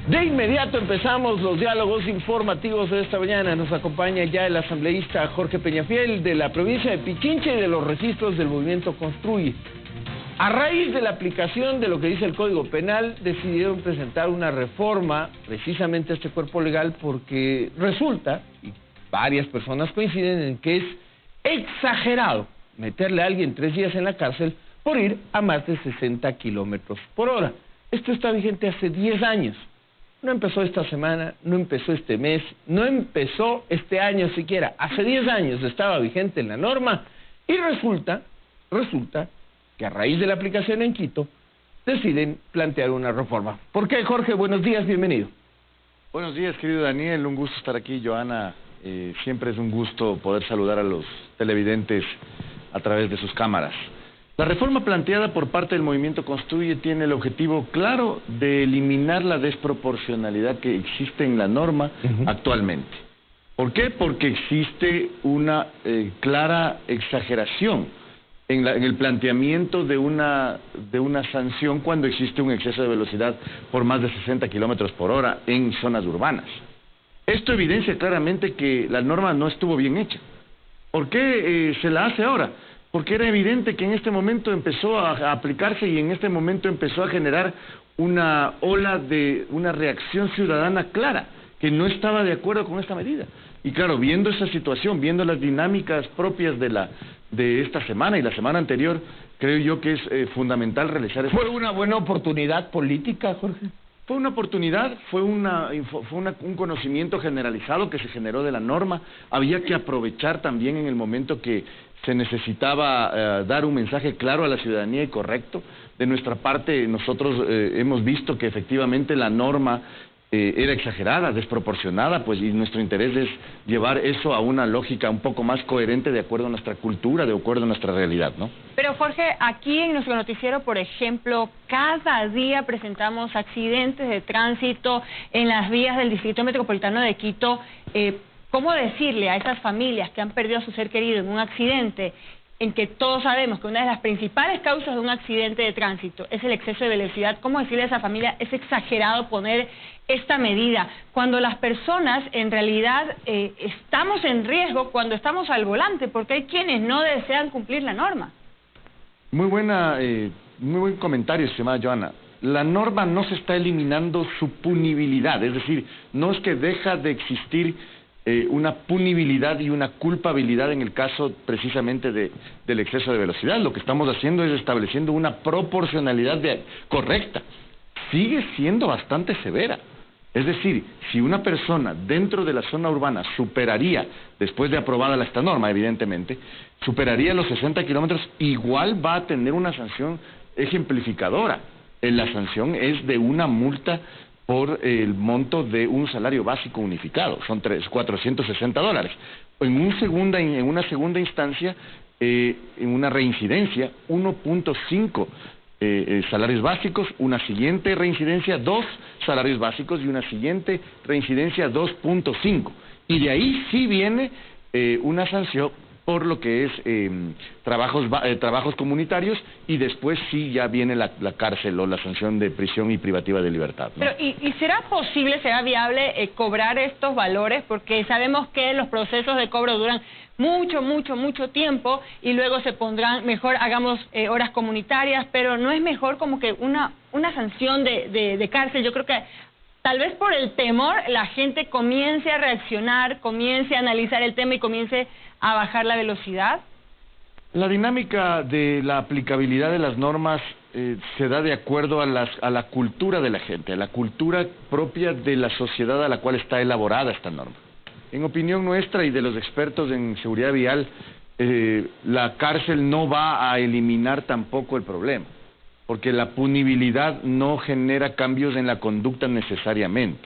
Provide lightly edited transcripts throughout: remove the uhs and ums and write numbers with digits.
De inmediato empezamos los diálogos informativos de esta mañana. Nos acompaña ya el asambleísta Jorge Peñafiel de la provincia de Pichincha y de los registros del movimiento Construye. A raíz de la aplicación de lo que dice el Código Penal, decidieron presentar una reforma precisamente a este cuerpo legal porque resulta, y varias personas coinciden en que es exagerado meterle a alguien 3 días en la cárcel por ir a más de 60 kilómetros por hora. Esto está vigente hace 10 años. No empezó esta semana, no empezó este mes, no empezó este año siquiera. Hace 10 años estaba vigente la norma y resulta que a raíz de la aplicación en Quito deciden plantear una reforma. ¿Por qué, Jorge? Buenos días, bienvenido. Buenos días, querido Daniel, un gusto estar aquí. Joana, siempre es un gusto poder saludar a los televidentes a través de sus cámaras. La reforma planteada por parte del Movimiento Construye tiene el objetivo claro de eliminar la desproporcionalidad que existe en la norma actualmente. ¿Por qué? Porque existe una clara exageración en el planteamiento de una sanción cuando existe un exceso de velocidad por más de 60 kilómetros por hora en zonas urbanas. Esto evidencia claramente que la norma no estuvo bien hecha. ¿Por qué se la hace ahora? Porque era evidente que en este momento empezó a aplicarse y en este momento empezó a generar una ola de una reacción ciudadana clara, que no estaba de acuerdo con esta medida. Y claro, viendo esa situación, viendo las dinámicas propias de esta semana y la semana anterior, creo yo que es fundamental realizar esto. ¿Fue una buena oportunidad política, Jorge? Fue una oportunidad, fue un conocimiento generalizado que se generó de la norma. Había que aprovechar también en el momento que se necesitaba dar un mensaje claro a la ciudadanía y correcto. De nuestra parte, nosotros hemos visto que efectivamente la norma era exagerada, desproporcionada, pues, y nuestro interés es llevar eso a una lógica un poco más coherente de acuerdo a nuestra cultura, de acuerdo a nuestra realidad, ¿no? Pero Jorge, aquí en nuestro noticiero, por ejemplo, cada día presentamos accidentes de tránsito en las vías del Distrito Metropolitano de Quito. ¿Cómo decirle a esas familias que han perdido a su ser querido en un accidente, en que todos sabemos que una de las principales causas de un accidente de tránsito es el exceso de velocidad? ¿Cómo decirle a esa familia, es exagerado poner esta medida, cuando las personas en realidad estamos en riesgo cuando estamos al volante, porque hay quienes no desean cumplir la norma? Muy buen comentario, estimada Joana. La norma no se está eliminando su punibilidad, es decir, no es que deja de existir una punibilidad y una culpabilidad en el caso precisamente del exceso de velocidad. Lo que estamos haciendo es estableciendo una proporcionalidad correcta. Sigue siendo bastante severa. Es decir, si una persona dentro de la zona urbana superaría, después de aprobada esta norma, evidentemente, superaría los 60 kilómetros, igual va a tener una sanción ejemplificadora. La sanción es de una multa por el monto de un salario básico unificado, son $460. En una segunda instancia, en una reincidencia, 1.5 salarios básicos, una siguiente reincidencia, 2 salarios básicos y una siguiente reincidencia, 2.5. Y de ahí sí viene una sanción por lo que es trabajos comunitarios, y después sí ya viene la cárcel o la sanción de prisión y privativa de libertad, ¿no? Pero, ¿y será posible, será viable cobrar estos valores? Porque sabemos que los procesos de cobro duran mucho tiempo y luego se pondrán, mejor hagamos horas comunitarias, pero ¿no es mejor como que una sanción de cárcel? Yo creo que tal vez por el temor la gente comience a reaccionar, comience a analizar el tema y comience a bajar la velocidad. La dinámica de la aplicabilidad de las normas se da de acuerdo a la cultura de la gente, a la cultura propia de la sociedad a la cual está elaborada esta norma. En opinión nuestra y de los expertos en seguridad vial, la cárcel no va a eliminar tampoco el problema, porque la punibilidad no genera cambios en la conducta necesariamente.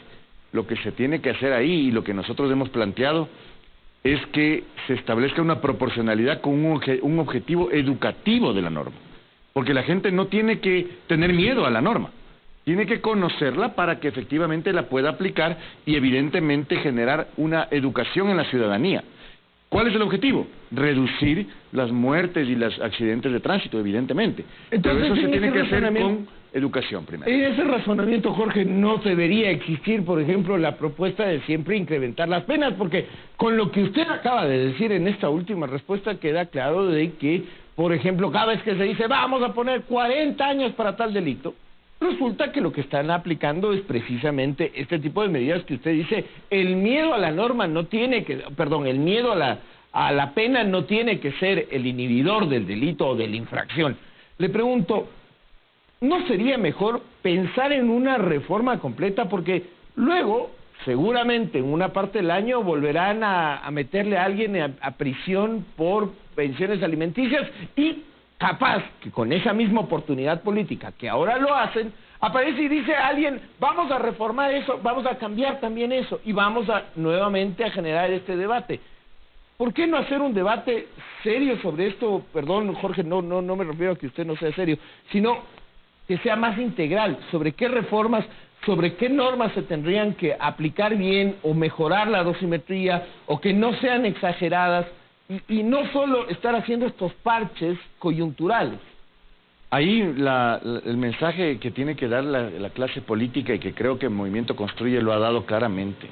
Lo que se tiene que hacer ahí, y lo que nosotros hemos planteado, es que se establezca una proporcionalidad con un objetivo educativo de la norma. Porque la gente no tiene que tener miedo a la norma, tiene que conocerla para que efectivamente la pueda aplicar y evidentemente generar una educación en la ciudadanía. ¿Cuál es el objetivo? Reducir las muertes y los accidentes de tránsito, evidentemente. Entonces, pero eso se tiene que hacer educación primero. En ese razonamiento, Jorge, no debería existir, por ejemplo, la propuesta de siempre incrementar las penas, porque con lo que usted acaba de decir en esta última respuesta queda claro de que, por ejemplo, cada vez que se dice vamos a poner 40 años para tal delito, resulta que lo que están aplicando es precisamente este tipo de medidas que usted dice, el miedo a la norma no tiene que, perdón, el miedo a la pena no tiene que ser el inhibidor del delito o de la infracción. Le pregunto, ¿no sería mejor pensar en una reforma completa? Porque luego, seguramente en una parte del año volverán a meterle a alguien a prisión por pensiones alimenticias y capaz que con esa misma oportunidad política que ahora lo hacen, aparece y dice a alguien, vamos a reformar eso, vamos a cambiar también eso y vamos nuevamente a generar este debate. ¿Por qué no hacer un debate serio sobre esto? Perdón, Jorge, no me refiero a que usted no sea serio, sino que sea más integral, sobre qué reformas, sobre qué normas se tendrían que aplicar bien o mejorar la dosimetría o que no sean exageradas y no solo estar haciendo estos parches coyunturales. Ahí el mensaje que tiene que dar la clase política y que creo que el Movimiento Construye lo ha dado claramente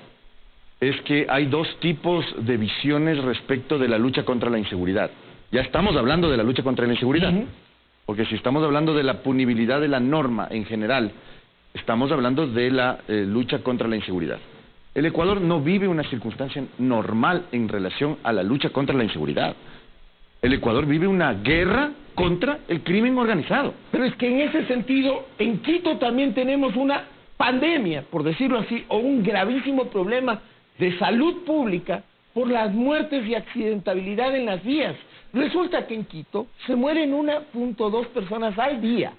es que hay dos tipos de visiones respecto de la lucha contra la inseguridad. Ya estamos hablando de la lucha contra la inseguridad, porque si estamos hablando de la punibilidad de la norma en general, estamos hablando de la lucha contra la inseguridad. El Ecuador no vive una circunstancia normal en relación a la lucha contra la inseguridad. El Ecuador vive una guerra contra el crimen organizado. Pero es que en ese sentido, en Quito también tenemos una pandemia, por decirlo así, o un gravísimo problema de salud pública por las muertes y accidentabilidad en las vías. Resulta que en Quito se mueren 1.2 personas al día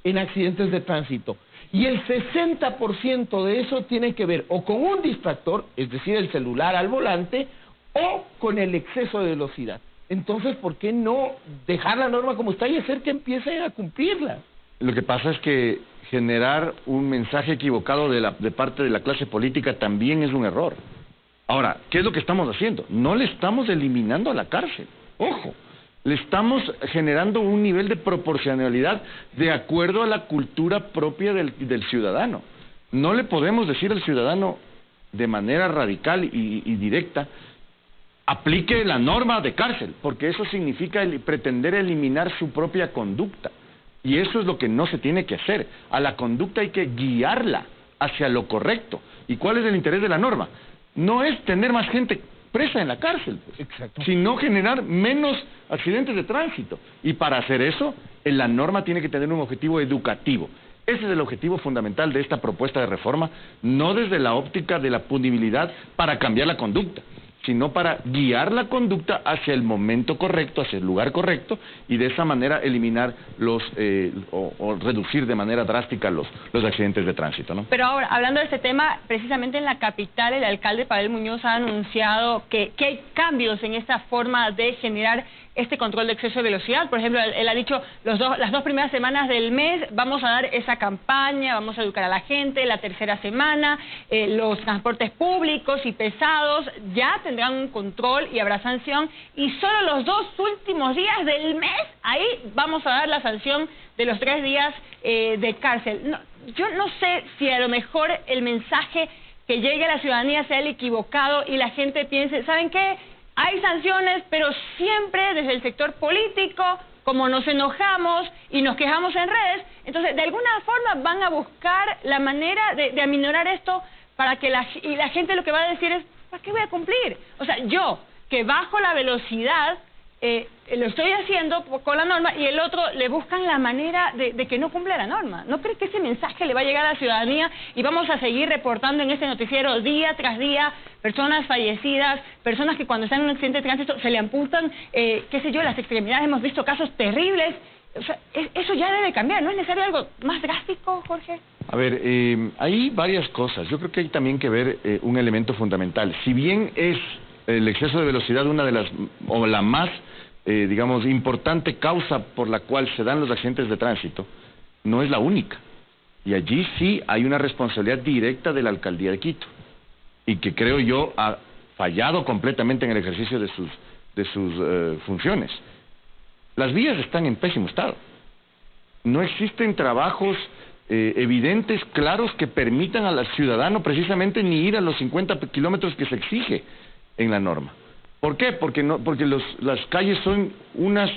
en accidentes de tránsito. Y el 60% de eso tiene que ver o con un distractor, es decir, el celular al volante, o con el exceso de velocidad. Entonces, ¿por qué no dejar la norma como está y hacer que empiecen a cumplirla? Lo que pasa es que generar un mensaje equivocado de parte de la clase política también es un error. Ahora, ¿qué es lo que estamos haciendo? No le estamos eliminando a la cárcel, ojo. Le estamos generando un nivel de proporcionalidad de acuerdo a la cultura propia del ciudadano. No le podemos decir al ciudadano de manera radical y directa, aplique la norma de cárcel, porque eso significa pretender eliminar su propia conducta. Y eso es lo que no se tiene que hacer. A la conducta hay que guiarla hacia lo correcto. ¿Y cuál es el interés de la norma? No es tener más gente presa en la cárcel, sino generar menos accidentes de tránsito. Y para hacer eso, la norma tiene que tener un objetivo educativo. Ese es el objetivo fundamental de esta propuesta de reforma, no desde la óptica de la punibilidad para cambiar la conducta, sino para guiar la conducta hacia el momento correcto, hacia el lugar correcto, y de esa manera eliminar o reducir de manera drástica los accidentes de tránsito, ¿no? Pero ahora, hablando de este tema, precisamente en la capital, el alcalde Pavel Muñoz ha anunciado que hay cambios en esta forma de generar este control de exceso de velocidad. Por ejemplo, él ha dicho, las dos primeras semanas del mes vamos a dar esa campaña, vamos a educar a la gente, la tercera semana, los transportes públicos y pesados ya tendrán un control y habrá sanción, y solo los 2 últimos días del mes, ahí vamos a dar la sanción de los 3 días de cárcel. No, yo no sé si a lo mejor el mensaje que llegue a la ciudadanía sea el equivocado y la gente piense, ¿saben qué? Hay sanciones, pero siempre desde el sector político, como nos enojamos y nos quejamos en redes, entonces de alguna forma van a buscar la manera de aminorar esto para que la gente lo que va a decir es, ¿para qué voy a cumplir? O sea, yo que bajo la velocidad, lo estoy haciendo con la norma y el otro le buscan la manera de que no cumpla la norma. ¿No cree que ese mensaje le va a llegar a la ciudadanía y vamos a seguir reportando en este noticiero día tras día personas fallecidas, personas que cuando están en un accidente de tránsito se le amputan, qué sé yo, las extremidades? Hemos visto casos terribles. O sea, eso ya debe cambiar. ¿No es necesario algo más drástico, Jorge? A ver, hay varias cosas. Yo creo que hay también que ver un elemento fundamental. Si bien es el exceso de velocidad una de las, o la más, digamos, importante causa por la cual se dan los accidentes de tránsito, no es la única. Y allí sí hay una responsabilidad directa de la Alcaldía de Quito, y que creo yo ha fallado completamente en el ejercicio de sus funciones. Las vías están en pésimo estado. No existen trabajos evidentes, claros, que permitan al ciudadano precisamente ni ir a los 50 kilómetros que se exige en la norma. ¿Por qué? Porque las calles son unos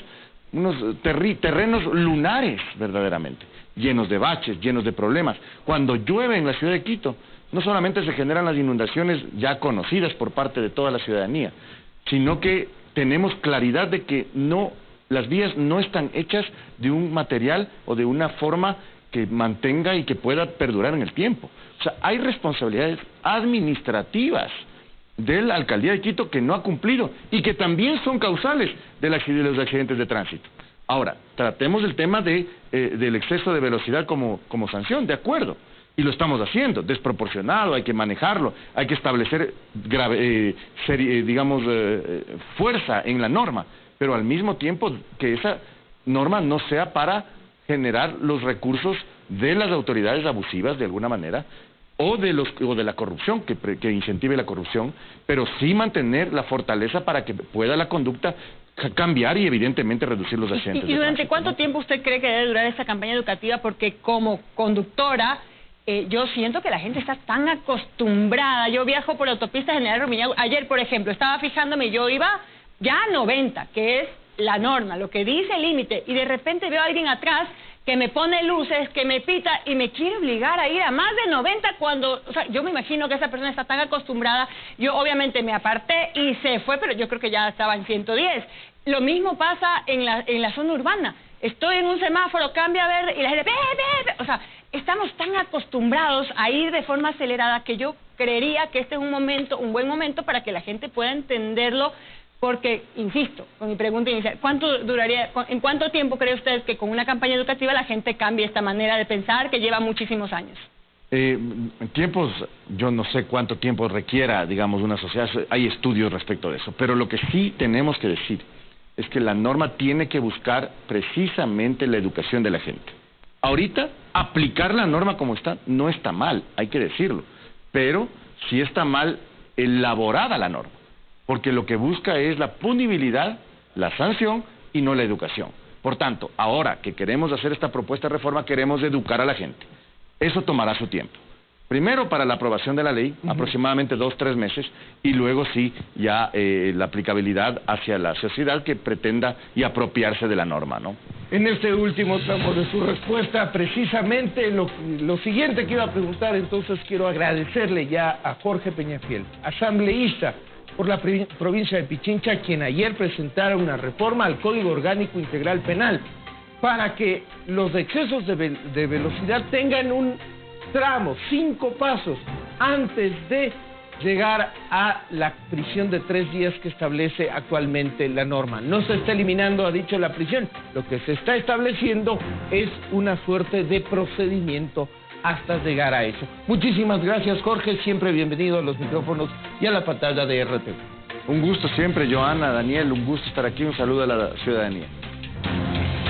terrenos lunares, verdaderamente, llenos de baches, llenos de problemas. Cuando llueve en la ciudad de Quito, no solamente se generan las inundaciones ya conocidas por parte de toda la ciudadanía, sino que tenemos claridad de que las vías no están hechas de un material o de una forma que mantenga y que pueda perdurar en el tiempo. O sea, hay responsabilidades administrativas de la Alcaldía de Quito que no ha cumplido y que también son causales de los accidentes de tránsito. Ahora, tratemos el tema del exceso de velocidad como sanción, de acuerdo, y lo estamos haciendo, desproporcionado, hay que manejarlo, hay que establecer fuerza en la norma, pero al mismo tiempo que esa norma no sea para generar los recursos de las autoridades abusivas de alguna manera, o de la corrupción, que incentive la corrupción, pero sí mantener la fortaleza para que pueda la conducta cambiar y evidentemente reducir los accidentes. ¿Y durante cuánto tiempo usted cree que debe durar esta campaña educativa? Porque como conductora, yo siento que la gente está tan acostumbrada. Yo viajo por la autopista General Rumiñahui. Ayer, por ejemplo, estaba fijándome, yo iba ya a 90, que es la norma, lo que dice el límite, y de repente veo a alguien atrás que me pone luces, que me pita y me quiere obligar a ir a más de 90 cuando, o sea, yo me imagino que esa persona está tan acostumbrada. Yo obviamente me aparté y se fue, pero yo creo que ya estaba en 110. Lo mismo pasa en la zona urbana. Estoy en un semáforo, cambia a verde y la gente, o sea, estamos tan acostumbrados a ir de forma acelerada que yo creería que este es un buen momento para que la gente pueda entenderlo. Porque, insisto, con mi pregunta inicial, ¿en cuánto tiempo cree usted que con una campaña educativa la gente cambie esta manera de pensar que lleva muchísimos años? Tiempos, yo no sé cuánto tiempo requiera, digamos, una sociedad, hay estudios respecto de eso, pero lo que sí tenemos que decir es que la norma tiene que buscar precisamente la educación de la gente. Ahorita, aplicar la norma como está no está mal, hay que decirlo, pero sí está mal elaborada la norma. Porque lo que busca es la punibilidad, la sanción y no la educación. Por tanto, ahora que queremos hacer esta propuesta de reforma, queremos educar a la gente. Eso tomará su tiempo. Primero para la aprobación de la ley, aproximadamente 2-3 meses, y luego sí ya la aplicabilidad hacia la sociedad que pretenda y apropiarse de la norma, ¿no? En este último tramo de su respuesta, precisamente lo siguiente que iba a preguntar, entonces quiero agradecerle ya a Jorge Peñafiel, asambleísta por la provincia de Pichincha, quien ayer presentara una reforma al Código Orgánico Integral Penal para que los excesos de velocidad tengan un tramo, 5 pasos, antes de llegar a la prisión de 3 días que establece actualmente la norma. No se está eliminando, ha dicho, la prisión, lo que se está estableciendo es una suerte de procedimiento hasta llegar a eso. Muchísimas gracias, Jorge, siempre bienvenido a los micrófonos y a la pantalla de RTV. Un gusto siempre, Joana, Daniel, un gusto estar aquí, un saludo a la ciudadanía.